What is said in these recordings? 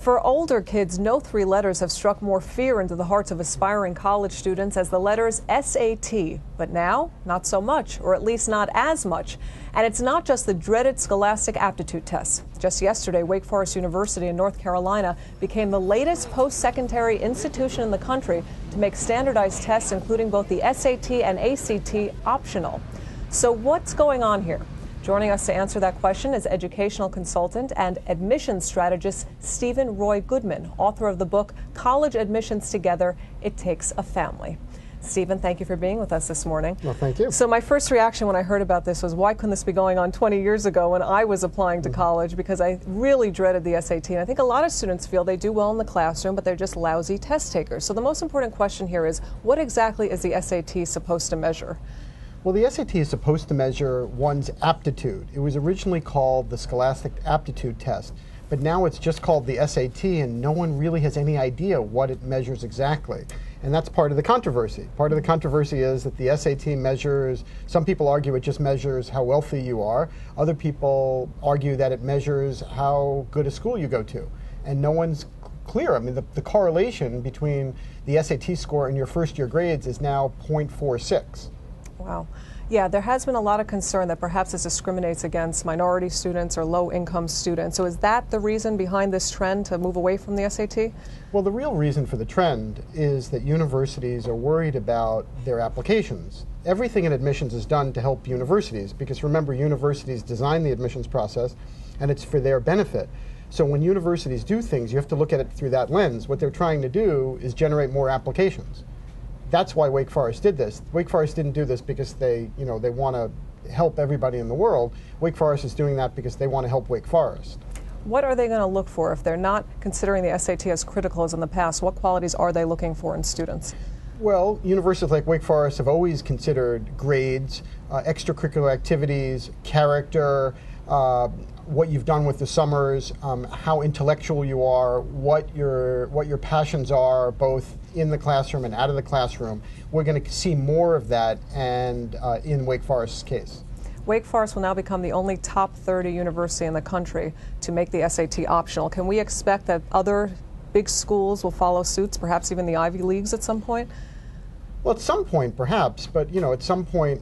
For older kids, no three letters have struck more fear into the hearts of aspiring college students as the letters SAT. But now, not so much, or at least not as much. And it's not just the dreaded scholastic aptitude tests. Just yesterday, Wake Forest University in North Carolina became the latest post-secondary institution in the country to make standardized tests, including both the SAT and ACT, optional. So what's going on here? Joining us to answer that question is educational consultant and admissions strategist Stephen Roy Goodman, author of the book College Admissions Together, It Takes a Family. Stephen, thank you for being with us this morning. Well, thank you. So my first reaction when I heard about this was, why couldn't this be going on 20 years ago when I was applying to college? Because I really dreaded the SAT. And I think a lot of students feel they do well in the classroom, but they're just lousy test takers. So the most important question here is, what exactly is the SAT supposed to measure? Well, the SAT is supposed to measure one's aptitude. It was originally called the Scholastic Aptitude Test, but now it's just called the SAT, and no one really has any idea what it measures exactly. And that's part of the controversy. Part of the controversy is that the SAT measures, some people argue it just measures how wealthy you are. Other people argue that it measures how good a school you go to. And no one's clear. I mean, the correlation between the SAT score and your first year grades is now 0.46. Wow. Yeah, there has been a lot of concern that perhaps this discriminates against minority students or low-income students. So is that the reason behind this trend to move away from the SAT? Well, the real reason for the trend is that universities are worried about their applications. Everything in admissions is done to help universities, because remember, universities design the admissions process, and it's for their benefit. So when universities do things, you have to look at it through that lens. What they're trying to do is generate more applications. That's why Wake Forest did this. Wake Forest didn't do this because they want to help everybody in the world. Wake Forest is doing that because they want to help Wake Forest. What are they going to look for if they're not considering the SAT as critical as in the past? What qualities are they looking for in students? Well, universities like Wake Forest have always considered grades, extracurricular activities, character, what you've done with the summers, how intellectual you are, what your passions are, both in the classroom and out of the classroom. We're going to see more of that, and in Wake Forest's case. Wake Forest will now become the only top 30 university in the country to make the SAT optional. Can we expect that other big schools will follow suit, perhaps even the Ivy Leagues at some point? Well, at some point, perhaps, but at some point,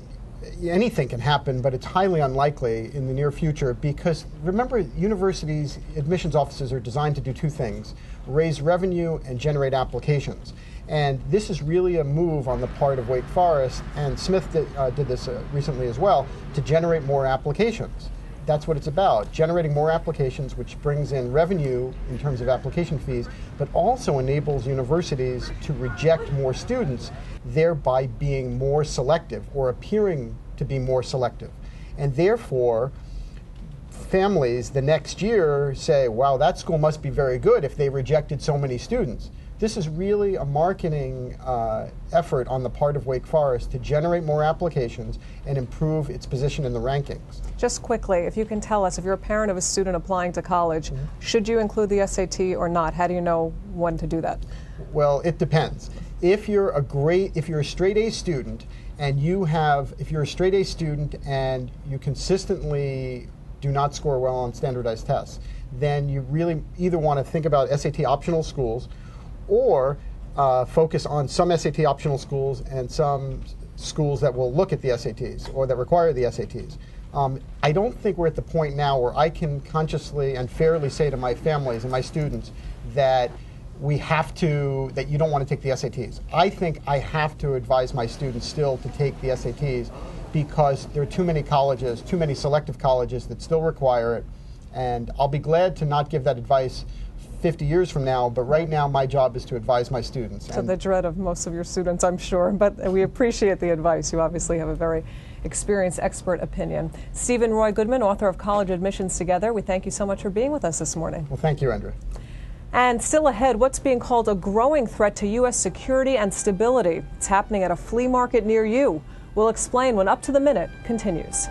anything can happen, but it's highly unlikely in the near future, because remember, universities' admissions offices are designed to do two things: raise revenue and generate applications. And this is really a move on the part of Wake Forest, and Smith did this recently as well, to generate more applications. That's what it's about, generating more applications, which brings in revenue in terms of application fees, but also enables universities to reject more students, thereby being more selective or appearing to be more selective. And therefore, families the next year say, wow, that school must be very good if they rejected so many students. This is really a marketing effort on the part of Wake Forest to generate more applications and improve its position in the rankings. Just quickly, if you can tell us, if you're a parent of a student applying to college, should you include the SAT or not? How do you know when to do that? Well, it depends. If you're a straight A student and if you're a straight A student and you consistently do not score well on standardized tests, then you really either want to think about SAT optional schools, or focus on some SAT optional schools and some schools that will look at the SATs or that require the SATs. I don't think we're at the point now where I can consciously and fairly say to my families and my students that that you don't want to take the SATs. I think I have to advise my students still to take the SATs, because there are too many colleges, too many selective colleges that still require it, and I'll be glad to not give that advice 50 years from now, but right now my job is to advise my students. To the dread of most of your students, I'm sure, but we appreciate the advice. You obviously have a very experienced expert opinion. Stephen Roy Goodman, author of College Admissions Together, we thank you so much for being with us this morning. Well, thank you, Andrea. And still ahead, what's being called a growing threat to U.S. security and stability. It's happening at a flea market near you. We'll explain when Up to the Minute continues.